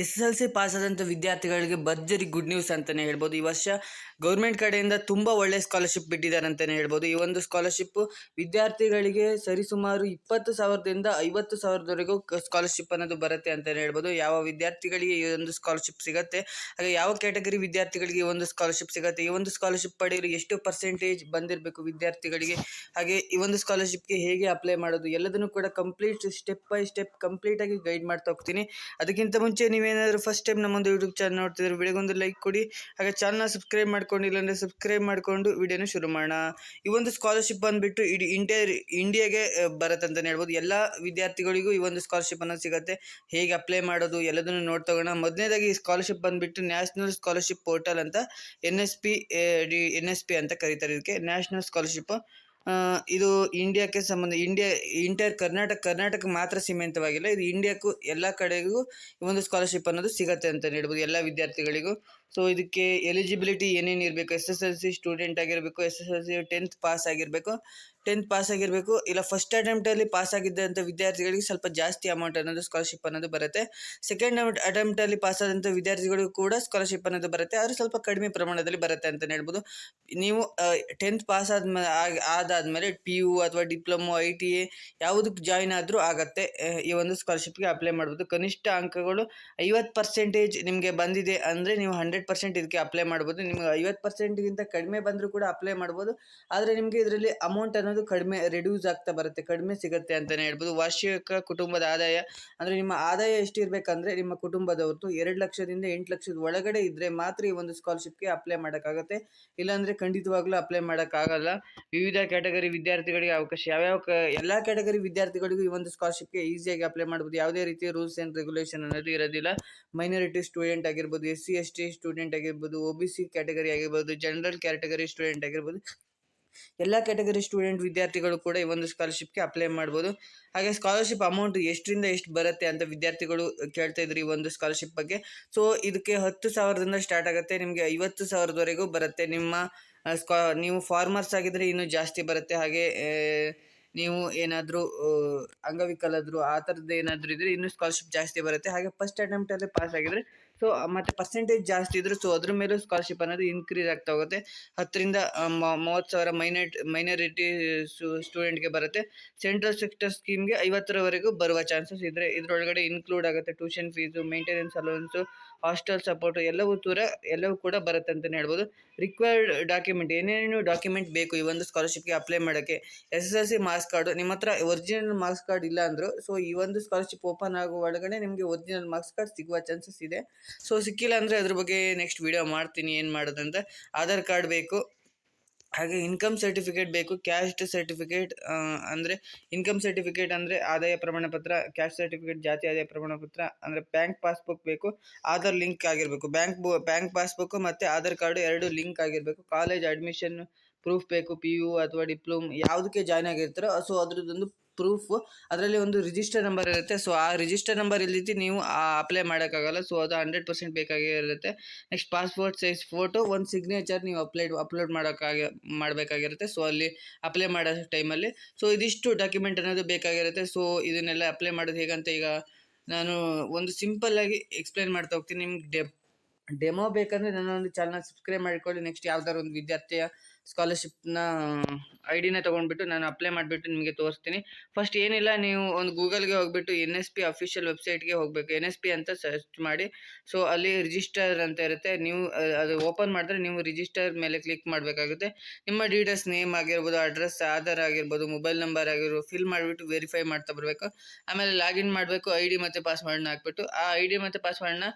SSLC pass ಆದಂಥ ವಿದ್ಯಾರ್ಥಿಗಳಿಗೆ ಭರ್ಜರಿ ಗುಡ್ ನ್ಯೂಸ್ ಅಂತಲೇ ಹೇಳ್ಬೋದು. ಈ ವರ್ಷ ಗೌರ್ಮೆಂಟ್ ಕಡೆಯಿಂದ ತುಂಬ ಒಳ್ಳೆಯ ಸ್ಕಾಲರ್ಶಿಪ್ ಬಿಟ್ಟಿದ್ದಾರೆ ಅಂತಲೇ ಹೇಳ್ಬೋದು. ಈ ಒಂದು ಸ್ಕಾಲರ್ಶಿಪ್ಪು ವಿದ್ಯಾರ್ಥಿಗಳಿಗೆ ಸರಿಸುಮಾರು 20,000ದಿಂದ 50,000ದವರೆಗೂ ಸ್ಕಾಲರ್ಶಿಪ್ ಅನ್ನೋದು ಬರುತ್ತೆ ಅಂತಲೇ ಹೇಳ್ಬೋದು. ಯಾವ ವಿದ್ಯಾರ್ಥಿಗಳಿಗೆ ಈ ಒಂದು ಸ್ಕಾಲರ್ಶಿಪ್ ಸಿಗುತ್ತೆ, ಹಾಗೆ ಯಾವ ಕ್ಯಾಟಗರಿ ವಿದ್ಯಾರ್ಥಿಗಳಿಗೆ ಈ ಒಂದು ಸ್ಕಾಲರ್ಶಿಪ್ ಸಿಗುತ್ತೆ, ಈ ಒಂದು ಸ್ಕಾಲರ್ಶಿಪ್ ಪಡೆಯಲು ಎಷ್ಟು ಪರ್ಸೆಂಟೇಜ್ ಬಂದಿರಬೇಕು ವಿದ್ಯಾರ್ಥಿಗಳಿಗೆ, ಹಾಗೆ ಈ ಒಂದು ಸ್ಕಾಲರ್ಶಿಪ್ಗೆ ಹೇಗೆ ಅಪ್ಲೈ ಮಾಡೋದು ಎಲ್ಲದನ್ನು ಕೂಡ ಕಂಪ್ಲೀಟ್ ಸ್ಟೆಪ್ ಬೈ ಸ್ಟೆಪ್ ಕಂಪ್ಲೀಟಾಗಿ ಗೈಡ್ ಮಾಡ್ತಾ ಹೋಗ್ತೀನಿ. ಅದಕ್ಕಿಂತ ಮುಂಚೆ ನೀವೇನಾದರೂ ಫಸ್ಟ್ ಟೈಮ್ ನಮ್ಮೊಂದು ಯೂಟ್ಯೂಬ್ ಚಾನಲ್ ನೋಡ್ತಿದ್ರೆ ವಿಡಿಯೋಗೊಂದು ಲೈಕ್ ಕೊಡಿ, ಹಾಗೆ ಚಾನಲ್ನ ಸಬ್ಸ್ಕ್ರೈಬ್ ಮಾಡ್ಕೊಂಡಿಲ್ಲ ಅಂದರೆ ಸಬ್ಸ್ಕ್ರೈಬ್ ಮಾಡಿಕೊಂಡು ವಿಡಿಯೋನ ಶುರು ಮಾಡೋಣ. ಈ ಒಂದು ಸ್ಕಾಲರ್ಶಿಪ್ ಬಂದುಬಿಟ್ಟು ಇಡೀ ಇಂಡಿಯಾಗೆ ಬರುತ್ತೆ ಅಂತಲೇ ಹೇಳ್ಬೋದು. ಎಲ್ಲ ವಿದ್ಯಾರ್ಥಿಗಳಿಗೂ ಈ ಒಂದು ಸ್ಕಾಲರ್ಶಿಪ್ ಅನ್ನೋದು ಸಿಗುತ್ತೆ. ಹೇಗೆ ಅಪ್ಲೈ ಮಾಡೋದು ಎಲ್ಲದನ್ನು ನೋಡ್ತೋಗೋಣ. ಮೊದಲನೇದಾಗಿ ಈ ಸ್ಕಾಲರ್ಶಿಪ್ ಬಂದುಬಿಟ್ಟು ನ್ಯಾಷನಲ್ ಸ್ಕಾಲರ್ಶಿಪ್ ಪೋರ್ಟಲ್ ಅಂತ NSP ಅಂತ ಕರೀತಾರೆ. ಇದಕ್ಕೆ ನ್ಯಾಷನಲ್ ಸ್ಕಾಲರ್ಶಿಪ್. ಇದು ಇಂಡಿಯಾಕ್ಕೆ ಕರ್ನಾಟಕ ಮಾತ್ರ ಸೀಮಿತವಾಗಿಲ್ಲ, ಇದು ಇಂಡಿಯಾಕ್ಕೂ ಎಲ್ಲ ಕಡೆಗೂ ಈ ಒಂದು ಸ್ಕಾಲರ್ಶಿಪ್ ಅನ್ನೋದು ಸಿಗುತ್ತೆ ಅಂತ ಹೇಳ್ಬೋದು ಎಲ್ಲ ವಿದ್ಯಾರ್ಥಿಗಳಿಗೂ. ಸೊ ಇದಕ್ಕೆ ಎಲಿಜಿಬಿಲಿಟಿ ಏನೇನು ಇರಬೇಕು, SSLC ಸ್ಟೂಡೆಂಟ್ ಆಗಿರಬೇಕು, SSLC 10th ಪಾಸ್ ಆಗಿರಬೇಕು, ಇಲ್ಲ ಫಸ್ಟ್ ಅಟೆಂಪ್ಟಲ್ಲಿ ಪಾಸ್ ಆಗಿದ್ದಂಥ ವಿದ್ಯಾರ್ಥಿಗಳಿಗೆ ಸ್ವಲ್ಪ ಜಾಸ್ತಿ ಅಮೌಂಟ್ ಅನ್ನೋದು ಸ್ಕಾಲರ್ಶಿಪ್ ಅನ್ನೋದು ಬರುತ್ತೆ. ಸೆಕೆಂಡ್ ಅಟೆಂಪ್ಟಲ್ಲಿ ಪಾಸ್ ಆದಂಥ ವಿದ್ಯಾರ್ಥಿಗಳಿಗೂ ಕೂಡ ಸ್ಕಾಲರ್ಶಿಪ್ ಅನ್ನೋದು ಬರುತ್ತೆ, ಆದರೆ ಸ್ವಲ್ಪ ಕಡಿಮೆ ಪ್ರಮಾಣದಲ್ಲಿ ಬರುತ್ತೆ ಅಂತಲೇ ಹೇಳ್ಬೋದು. ನೀವು 10th ಪಾಸ್ ಆದಾದಮೇಲೆ PU ಅಥವಾ ಡಿಪ್ಲೊಮೊ ITA ಯಾವುದಕ್ಕೆ ಜಾಯಿನ್ ಆದರೂ ಆಗುತ್ತೆ, ಈ ಒಂದು ಸ್ಕಾಲರ್ಶಿಪ್ಗೆ ಅಪ್ಲೈ ಮಾಡ್ಬೋದು. ಕನಿಷ್ಠ ಅಂಕಗಳು 50% ನಿಮಗೆ ಬಂದಿದೆ ಅಂದರೆ ನೀವು 100% ಇದಕ್ಕೆ ಅಪ್ಲೈ ಮಾಡ್ಬೋದು. ನಿಮಗೆ 50%ಗಿಂತ ಕಡಿಮೆ ಬಂದರೂ ಕೂಡ ಅಪ್ಲೈ ಮಾಡ್ಬೋದು, ಆದರೆ ನಿಮಗೆ ಇದರಲ್ಲಿ ಅಮೌಂಟ್ ಅನ್ನೋದು ಕಡಿಮೆ ರೆಡ್ಯೂಸ್ ಆಗ್ತಾ ಬರುತ್ತೆ, ಕಡಿಮೆ ಸಿಗುತ್ತೆ ಅಂತಲೇ ಹೇಳ್ಬೋದು. ವಾರ್ಷಿಕ ಕುಟುಂಬದ ಆದಾಯ ಅಂದರೆ ನಿಮ್ಮ ಆದಾಯ ಎಷ್ಟಿರಬೇಕಂದ್ರೆ ನಿಮ್ಮ ಕುಟುಂಬದವ್ರದ್ದು 2 ಲಕ್ಷದಿಂದ 8 ಲಕ್ಷದ ಒಳಗಡೆ ಇದ್ದರೆ ಮಾತ್ರ ಈ ಒಂದು ಸ್ಕಾಲರ್ಶಿಪ್ಗೆ ಅಪ್ಲೈ ಮಾಡೋಕ್ಕಾಗುತ್ತೆ, ಇಲ್ಲಾಂದರೆ ಖಂಡಿತವಾಗ್ಲೂ ಅಪ್ಲೈ ಮಾಡೋಕ್ಕಾಗಲ್ಲ. ವಿವಿಧ ಕ್ಯಾಟಗರಿ ವಿದ್ಯಾರ್ಥಿಗಳಿಗೆ ಅವಕಾಶ, ಎಲ್ಲ ಕ್ಯಾಟಗರಿ ವಿದ್ಯಾರ್ಥಿಗಳಿಗೂ ಈ ಒಂದು ಸ್ಕಾಲರ್ಶಿಪ್ಗೆ ಈಸಿಯಾಗಿ ಅಪ್ಲೈ ಮಾಡ್ಬೋದು. ಯಾವುದೇ ರೀತಿಯ ರೂಲ್ಸ್ ಆ್ಯಂಡ್ ರೆಗ್ಯುಲೇಷನ್ ಅನ್ನೋದು ಇರೋದಿಲ್ಲ. ಮೈನಾರಿಟಿ ಸ್ಟೂಡೆಂಟ್ ಆಗಿರ್ಬೋದು, SC ST ಸ್ಟೂಡೆಂಟ್ ಆಗಿರ್ಬೋದು, OBC ಕ್ಯಾಟಗರಿ ಆಗಿರ್ಬೋದು, ಜನರಲ್ ಕ್ಯಾಟಗರಿ ಸ್ಟೂಡೆಂಟ್ ಆಗಿರ್ಬೋದು, ಎಲ್ಲ ಕ್ಯಾಟಗರಿ ಸ್ಟೂಡೆಂಟ್ ವಿದ್ಯಾರ್ಥಿಗಳು ಕೂಡ ಈ ಒಂದು ಸ್ಕಾಲರ್ಶಿಪ್ಗೆ ಅಪ್ಲೈ ಮಾಡ್ಬೋದು. ಹಾಗೆ ಸ್ಕಾಲರ್ಶಿಪ್ ಅಮೌಂಟ್ ಎಷ್ಟರಿಂದ ಎಷ್ಟು ಬರುತ್ತೆ ಅಂತ ವಿದ್ಯಾರ್ಥಿಗಳು ಕೇಳ್ತಾ ಇದ್ರು ಈ ಒಂದು ಸ್ಕಾಲರ್ಶಿಪ್ ಬಗ್ಗೆ. ಸೊ ಇದಕ್ಕೆ 10,000ದಿಂದ ಸ್ಟಾರ್ಟ್ ಆಗುತ್ತೆ, ನಿಮಗೆ 50,000ದವರೆಗೂ ಬರುತ್ತೆ. ನೀವು ಫಾರ್ಮರ್ಸ್ ಆಗಿದ್ದರೆ ಇನ್ನೂ ಜಾಸ್ತಿ ಬರುತ್ತೆ. ಹಾಗೆ ನೀವು ಏನಾದರೂ ಅಂಗವಿಕಲದ್ರು ಆ ಥರದ್ದು ಏನಾದರೂ ಇದ್ದರೆ ಇನ್ನೂ ಸ್ಕಾಲರ್ಶಿಪ್ ಜಾಸ್ತಿ ಬರುತ್ತೆ. ಹಾಗೆ ಫಸ್ಟ್ ಅಟೆಂಪ್ಟಲ್ಲಿ ಪಾಸ್ ಆಗಿದ್ರೆ ಸೊ ಮತ್ತು ಪರ್ಸೆಂಟೇಜ್ ಜಾಸ್ತಿ ಇದ್ದರೂ ಸೊ ಅದ್ರ ಮೇಲೂ ಸ್ಕಾಲರ್ಶಿಪ್ ಅನ್ನೋದು ಇನ್ಕ್ರೀಸ್ ಆಗ್ತಾ ಹೋಗುತ್ತೆ. 10ರಿಂದ 30,000 ಮೈನಾರಿಟಿ ಸ್ಟೂಡೆಂಟ್ಗೆ ಬರುತ್ತೆ. ಸೆಂಟ್ರಲ್ ಸೆಕ್ಟರ್ ಸ್ಕೀಮ್ಗೆ 50ರವರೆಗೂ ಬರುವ ಚಾನ್ಸಸ್ ಇದ್ದರೆ ಇದರೊಳಗಡೆ ಇನ್ಕ್ಲೂಡ್ ಆಗುತ್ತೆ. Tuition fees, maintenance allowance, hostel support ಎಲ್ಲವೂ ಕೂಡ ಬರುತ್ತೆ ಅಂತಲೇ ಹೇಳ್ಬೋದು. ರಿಕ್ವೈರ್ಡ್ ಡಾಕ್ಯುಮೆಂಟ್, ಏನೇನು ಡಾಕ್ಯುಮೆಂಟ್ ಬೇಕು ಈ ಒಂದು ಸ್ಕಾಲರ್ಶಿಪ್ಗೆ ಅಪ್ಲೈ ಮಾಡೋಕ್ಕೆ. SSLC ಮಾರ್ಕ್ಸ್ ಕಾರ್ಡು, ನಿಮ್ಮ ಹತ್ರ ಒರಿಜಿನಲ್ ಮಾರ್ಕ್ಸ್ ಕಾರ್ಡ್ ಇಲ್ಲ ಅಂದರು ಸೊ ಈ ಒಂದು ಸ್ಕಾಲರ್ಶಿಪ್ ಓಪನ್ ಆಗೋ ಒಳಗಡೆ ನಿಮಗೆ ಒರಿಜಿನಲ್ ಮಾರ್ಕ್ಸ್ ಕಾರ್ಡ್ ಸಿಗುವ ಚಾನ್ಸಸ್ ಇದೆ. ಸೊ ಸಿಕ್ಕಿಲ್ಲ ಅಂದರೆ ಅದ್ರ ಬಗ್ಗೆ ನೆಕ್ಸ್ಟ್ ವಿಡಿಯೋ ಮಾಡ್ತೀನಿ ಏನು ಮಾಡೋದಂತ. ಆಧಾರ್ ಕಾರ್ಡ್ ಬೇಕು, ಹಾಗೆ ಇನ್ಕಮ್ ಸರ್ಟಿಫಿಕೇಟ್ ಬೇಕು, ಕ್ಯಾಸ್ಟ್ ಸರ್ಟಿಫಿಕೇಟ್ ಅಂದರೆ ಇನ್ಕಮ್ ಸರ್ಟಿಫಿಕೇಟ್ ಅಂದರೆ ಆದಾಯ ಪ್ರಮಾಣ ಪತ್ರ, ಕ್ಯಾಸ್ಟ್ ಸರ್ಟಿಫಿಕೇಟ್ ಜಾತಿ ಆದಾಯ ಪ್ರಮಾಣ ಪತ್ರ ಅಂದರೆ ಬ್ಯಾಂಕ್ ಪಾಸ್ಬುಕ್ ಬೇಕು, ಆಧಾರ್ ಲಿಂಕ್ ಆಗಿರಬೇಕು. ಬ್ಯಾಂಕ್ ಪಾಸ್ಬುಕ್ ಮತ್ತು ಆಧಾರ್ ಕಾರ್ಡು 2 ಲಿಂಕ್ ಆಗಿರಬೇಕು. ಕಾಲೇಜ್ ಅಡ್ಮಿಷನ್ ಪ್ರೂಫ್ ಬೇಕು, PU ಅಥವಾ ಡಿಪ್ಲೊಮ್ ಯಾವುದಕ್ಕೆ ಜಾಯ್ನ್ ಆಗಿರ್ತಾರೋ ಸೊ ಅದ್ರದ್ದೊಂದು ಪ್ರೂಫು, ಅದರಲ್ಲಿ ಒಂದು ರಿಜಿಸ್ಟರ್ ನಂಬರ್ ಇರುತ್ತೆ. ಸೊ ಆ ರಿಜಿಸ್ಟರ್ ನಂಬರ್ ಇಲ್ಲದಿದ್ದು ನೀವು ಅಪ್ಲೈ ಮಾಡೋಕ್ಕಾಗಲ್ಲ. ಸೊ ಅದು 100% ಬೇಕಾಗಿರುತ್ತೆ. ನೆಕ್ಸ್ಟ್ ಪಾಸ್ಪೋರ್ಟ್ ಸೈಜ್ ಫೋಟೋ, ಒಂದು ಸಿಗ್ನೇಚರ್ ನೀವು ಅಪ್ಲೋಡ್ ಮಾಡಬೇಕಾಗಿರುತ್ತೆ. ಸೊ ಅಲ್ಲಿ ಅಪ್ಲೈ ಮಾಡೋ ಟೈಮಲ್ಲಿ ಸೊ ಇದಿಷ್ಟು ಡಾಕ್ಯುಮೆಂಟ್ ಅನ್ನೋದು ಬೇಕಾಗಿರುತ್ತೆ. ಸೊ ಇದನ್ನೆಲ್ಲ ಅಪ್ಲೈ ಮಾಡೋದು ಹೇಗಂತ ಈಗ ನಾನು ಒಂದು ಸಿಂಪಲ್ಲಾಗಿ ಎಕ್ಸ್ಪ್ಲೈನ್ ಮಾಡ್ತಾ ಹೋಗ್ತೀನಿ. ನಿಮ್ಗೆ ಡೆಮೋ ಬೇಕಂದರೆ ನನ್ನೊಂದು ಚಾನಲ್ ಸಬ್ಸ್ಕ್ರೈಬ್ ಮಾಡಿಕೊಳ್ಳಿ. ನೆಕ್ಸ್ಟ್ ಯಾವ್ದಾದ್ರು ಒಂದು ವಿದ್ಯಾರ್ಥಿಯ ಸ್ಕಾಲರ್ಶಿಪ್ನ ID ತೊಗೊಂಡ್ಬಿಟ್ಟು ನಾನು ಅಪ್ಲೈ ಮಾಡಿಬಿಟ್ಟು ನಿಮಗೆ ತೋರಿಸ್ತೀನಿ. ಫಸ್ಟ್ ಏನಿಲ್ಲ, ನೀವು ಒಂದು ಗೂಗಲ್ಗೆ ಹೋಗ್ಬಿಟ್ಟು NSP ಅಫಿಷಿಯಲ್ ವೆಬ್ಸೈಟ್ಗೆ ಹೋಗಬೇಕು. NSP ಅಂತ ಸರ್ಚ್ ಮಾಡಿ. ಸೊ ಅಲ್ಲಿ ರಿಜಿಸ್ಟರ್ ಅಂತ ಇರುತ್ತೆ, ನೀವು ಅದು ಓಪನ್ ಮಾಡಿದ್ರೆ ನೀವು ರಿಜಿಸ್ಟರ್ ಮೇಲೆ ಕ್ಲಿಕ್ ಮಾಡಬೇಕಾಗುತ್ತೆ. ನಿಮ್ಮ ಡೀಟೇಲ್ಸ್, ನೇಮ್ ಆಗಿರ್ಬೋದು, ಅಡ್ರೆಸ್, ಆಧಾರ್ ಆಗಿರ್ಬೋದು, ಮೊಬೈಲ್ ನಂಬರ್ ಆಗಿರ್ಬೋದು ಫಿಲ್ ಮಾಡಿಬಿಟ್ಟು ವೆರಿಫೈ ಮಾಡ್ತಾ ಬರಬೇಕು. ಆಮೇಲೆ ಲಾಗಿನ್ ಮಾಡಬೇಕು, ID ಮತ್ತು ಪಾಸ್ವರ್ಡ್ನ ಹಾಕ್ಬಿಟ್ಟು ಆ ID ಮತ್ತು ಪಾಸ್ವರ್ಡ್ನ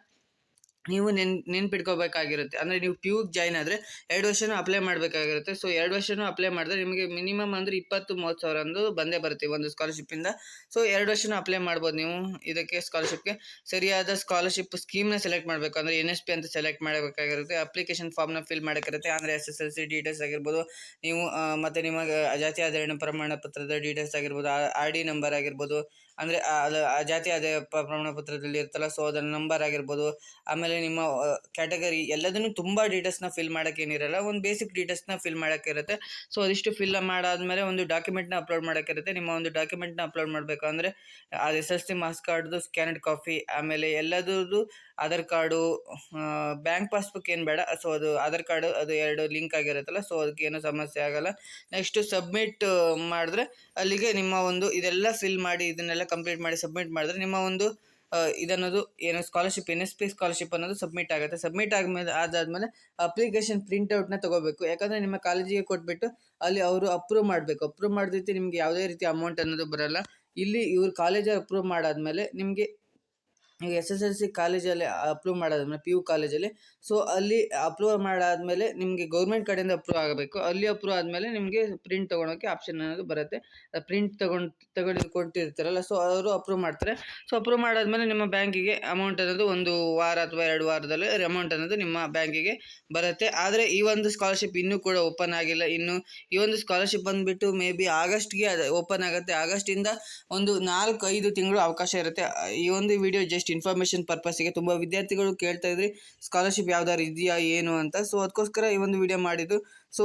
ನೀವು ನೆನ್ಪಿಟ್ಕೋಬೇಕಾಗಿರುತ್ತೆ. ಅಂದರೆ ನೀವು PUಗೆ ಜಾಯ್ನ್ ಆದರೆ 2 ವರ್ಷನೂ ಅಪ್ಲೈ ಮಾಡಬೇಕಾಗಿರುತ್ತೆ. ಸೊ 2 ವರ್ಷನೂ ಅಪ್ಲೈ ಮಾಡಿದ್ರೆ ನಿಮಗೆ ಮಿನಿಮಮ್ ಅಂದರೆ 20-30 ಸಾವಿರ ಅಂದು ಬಂದೇ ಬರುತ್ತೆ ಒಂದು ಸ್ಕಾಲರ್ಶಿಪ್ಪಿಂದ. ಸೊ 2 ವರ್ಷನೂ ಅಪ್ಲೈ ಮಾಡ್ಬೋದು ನೀವು ಇದಕ್ಕೆ ಸ್ಕಾಲರ್ಶಿಪ್ಗೆ. ಸರಿಯಾದ ಸ್ಕಾಲರ್ಶಿಪ್ ಸ್ಕೀಮ್ನ ಸೆಲೆಕ್ಟ್ ಮಾಡಬೇಕು, ಅಂದರೆ NSP ಅಂತ ಸೆಲೆಕ್ಟ್ ಮಾಡಬೇಕಾಗಿರುತ್ತೆ. ಅಪ್ಲಿಕೇಶನ್ ಫಾರ್ಮ್ನ ಫಿಲ್ ಮಾಡೋಕ್ಕಿರುತ್ತೆ, ಅಂದರೆ SSLC ಡೀಟೇಲ್ಸ್ ಆಗಿರ್ಬೋದು, ನೀವು ಮತ್ತು ನಿಮ್ಮ ಜಾತಿ ಆಧಾರ ಪ್ರಮಾಣ ಪತ್ರದ ಡೀಟೇಲ್ಸ್ ಆಗಿರ್ಬೋದು, RD ನಂಬರ್ ಆಗಿರ್ಬೋದು, ಅಂದರೆ ಆ ಜಾತಿ ಆದಾಯ ಪ್ರಮಾಣ ಪತ್ರದಲ್ಲಿ ಇರ್ತಲ್ಲ, ಸೊ ಅದರ ನಂಬರ್ ಆಗಿರ್ಬೋದು, ಆಮೇಲೆ ನಿಮ್ಮ ಕ್ಯಾಟಗರಿ ಎಲ್ಲದನ್ನು ತುಂಬ ಡೀಟೇಲ್ಸ್ನ ಫಿಲ್ ಮಾಡೋಕ್ಕೆ ಏನಿರಲ್ಲ, ಒಂದು ಬೇಸಿಕ್ ಡೀಟೇಲ್ಸ್ನ ಫಿಲ್ ಮಾಡೋಕ್ಕಿರುತ್ತೆ. ಸೊ ಅದಿಷ್ಟು ಫಿಲ್ ಮಾಡಾದಮೇಲೆ ಒಂದು ಡಾಕ್ಯುಮೆಂಟ್ನ ಅಪ್ಲೋಡ್ ಮಾಡೋಕ್ಕಿರುತ್ತೆ. ನಿಮ್ಮ ಒಂದು ಡಾಕ್ಯುಮೆಂಟ್ನ ಅಪ್ಲೋಡ್ ಮಾಡಬೇಕು ಅಂದರೆ ಅದು SSLC ಮಾರ್ಕ್ಸ್ ಕಾರ್ಡ್ದು ಸ್ಕ್ಯಾನ್ಡ್ ಕಾಪಿ, ಆಮೇಲೆ ಎಲ್ಲದರದ್ದು ಆಧಾರ್ ಕಾರ್ಡು, ಬ್ಯಾಂಕ್ ಪಾಸ್ಬುಕ್ ಏನು ಬೇಡ, ಸೊ ಅದು ಆಧಾರ್ ಕಾರ್ಡು ಅದು 2 ಲಿಂಕ್ ಆಗಿರುತ್ತಲ್ಲ, ಸೊ ಅದಕ್ಕೆ ಏನೂ ಸಮಸ್ಯೆ ಆಗಲ್ಲ. ನೆಕ್ಸ್ಟು ಸಬ್ಮಿಟ್ ಮಾಡಿದ್ರೆ ಅಲ್ಲಿಗೆ ನಿಮ್ಮ ಒಂದು ಇದೆಲ್ಲ ಫಿಲ್ ಮಾಡಿ ಇದನ್ನೆಲ್ಲ ಕಂಪ್ಲೀಟ್ ಮಾಡಿ ಸಬ್ಮಿಟ್ ಮಾಡಿದ್ರೆ ನಿಮ್ಮ ಒಂದು ಇದನ್ನೋದು ಏನು ಸ್ಕಾಲರ್ಶಿಪ್ NSP ಸ್ಕಾಲರ್ಶಿಪ್ ಅನ್ನೋದು ಸಬ್ಮಿಟ್ ಆಗುತ್ತೆ. ಸಬ್ಮಿಟ್ ಅದಾದಮೇಲೆ ಅಪ್ಲಿಕೇಶನ್ ಪ್ರಿಂಟೌಟ್ನ ತೊಗೋಬೇಕು. ಯಾಕಂದರೆ ನಿಮ್ಮ ಕಾಲೇಜಿಗೆ ಕೊಟ್ಬಿಟ್ಟು ಅಲ್ಲಿ ಅವರು ಅಪ್ರೂವ್ ಮಾಡಬೇಕು. ಅಪ್ರೂವ್ ಮಾಡಿದ್ರೆ ನಿಮಗೆ ಯಾವುದೇ ರೀತಿ ಅಮೌಂಟ್ ಅನ್ನೋದು ಬರೋಲ್ಲ. ಇಲ್ಲಿ ಇವ್ರು ಕಾಲೇಜಲ್ಲಿ ಅಪ್ರೂವ್ ಮಾಡಾದಮೇಲೆ ನಿಮಗೆ ಈಗ SSLC ಕಾಲೇಜಲ್ಲಿ ಅಪ್ರೂವ್ ಮಾಡಾದ್ಮೇಲೆ PU ಕಾಲೇಜಲ್ಲಿ, ಸೊ ಅಲ್ಲಿ ಅಪ್ರೂವ್ ಮಾಡಾದಮೇಲೆ ನಿಮಗೆ ಗೌರ್ಮೆಂಟ್ ಕಡೆಯಿಂದ ಅಪ್ರೂವ್ ಆಗಬೇಕು. ಅಲ್ಲಿ ಅಪ್ರೂವ್ ಆದಮೇಲೆ ನಿಮಗೆ ಪ್ರಿಂಟ್ ತೊಗೊಳೋಕ್ಕೆ ಆಪ್ಷನ್ ಅನ್ನೋದು ಬರುತ್ತೆ. ಪ್ರಿಂಟ್ ತಗೊಂಡು ಕೊಟ್ಟಿರ್ತಾರಲ್ಲ, ಸೊ ಅವರು ಅಪ್ರೂವ್ ಮಾಡ್ತಾರೆ. ಸೊ ಅಪ್ರೂವ್ ಮಾಡಾದಮೇಲೆ ನಿಮ್ಮ ಬ್ಯಾಂಕಿಗೆ ಅಮೌಂಟ್ ಅನ್ನೋದು 1 ವಾರ ಅಥವಾ 2 ವಾರದಲ್ಲಿ ಅಮೌಂಟ್ ಅನ್ನೋದು ನಿಮ್ಮ ಬ್ಯಾಂಕಿಗೆ ಬರುತ್ತೆ. ಆದರೆ ಈ ಒಂದು ಸ್ಕಾಲರ್ಶಿಪ್ ಇನ್ನೂ ಕೂಡ ಓಪನ್ ಆಗಿಲ್ಲ. ಇನ್ನು ಈ ಒಂದು ಸ್ಕಾಲರ್ಶಿಪ್ ಬಂದುಬಿಟ್ಟು ಮೇ ಬಿ ಆಗಸ್ಟ್ಗೆ ಅದು ಓಪನ್ ಆಗುತ್ತೆ. ಆಗಸ್ಟಿಂದ ಒಂದು 4-5 ತಿಂಗಳು ಅವಕಾಶ ಇರುತ್ತೆ. ಈ ಒಂದು ವಿಡಿಯೋ ಜಸ್ಟ್ ಇನ್ಫಾರ್ಮೇಷನ್ ಪರ್ಪಸ್ಸಿಗೆ. ತುಂಬ ವಿದ್ಯಾರ್ಥಿಗಳು ಕೇಳ್ತಾ ಇದ್ರಿ ಸ್ಕಾಲರ್ಶಿಪ್ ಯಾವ್ದಾದ್ರು ಇದೆಯಾ ಏನು ಅಂತ, ಸೊ ಅದಕ್ಕೋಸ್ಕರ ಈ ಒಂದು ವಿಡಿಯೋ ಮಾಡಿದ್ದು. ಸೊ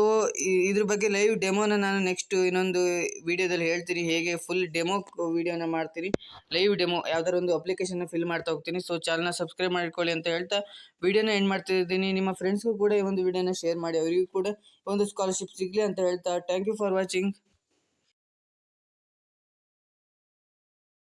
ಇದ್ರ ಬಗ್ಗೆ ಲೈವ್ ಡೆಮೋನ ನಾನು ನೆಕ್ಸ್ಟ್ ಇನ್ನೊಂದು ವಿಡಿಯೋದಲ್ಲಿ ಹೇಳ್ತೀನಿ, ಹೇಗೆ ಫುಲ್ ಡೆಮೋ ವಿಡಿಯೋನ ಮಾಡ್ತೀನಿ. ಲೈವ್ ಡೆಮೋ ಯಾವ್ದಾದ್ರು ಒಂದು ಅಪ್ಲಿಕೇಶನ್ನ ಫಿಲ್ ಮಾಡ್ತಾ ಹೋಗ್ತೀನಿ. ಸೊ ಚಾನಲ್ನ ಸಬ್ಸ್ಕ್ರೈಬ್ ಮಾಡ್ಕೊಳ್ಳಿ ಅಂತ ಹೇಳ್ತಾ ವಿಡಿಯೋನ ಎಂಡ್ ಮಾಡ್ತಿದ್ದೀನಿ. ನಿಮ್ಮ ಫ್ರೆಂಡ್ಸ್ಗೂ ಕೂಡ ಈ ಒಂದು ವಿಡಿಯೋನ ಶೇರ್ ಮಾಡಿ, ಅವರಿಗೂ ಕೂಡ ಒಂದು ಸ್ಕಾಲರ್ಶಿಪ್ ಸಿಗಲಿ ಅಂತ ಹೇಳ್ತಾ ಥ್ಯಾಂಕ್ ಯು ಫಾರ್ ವಾಚಿಂಗ್.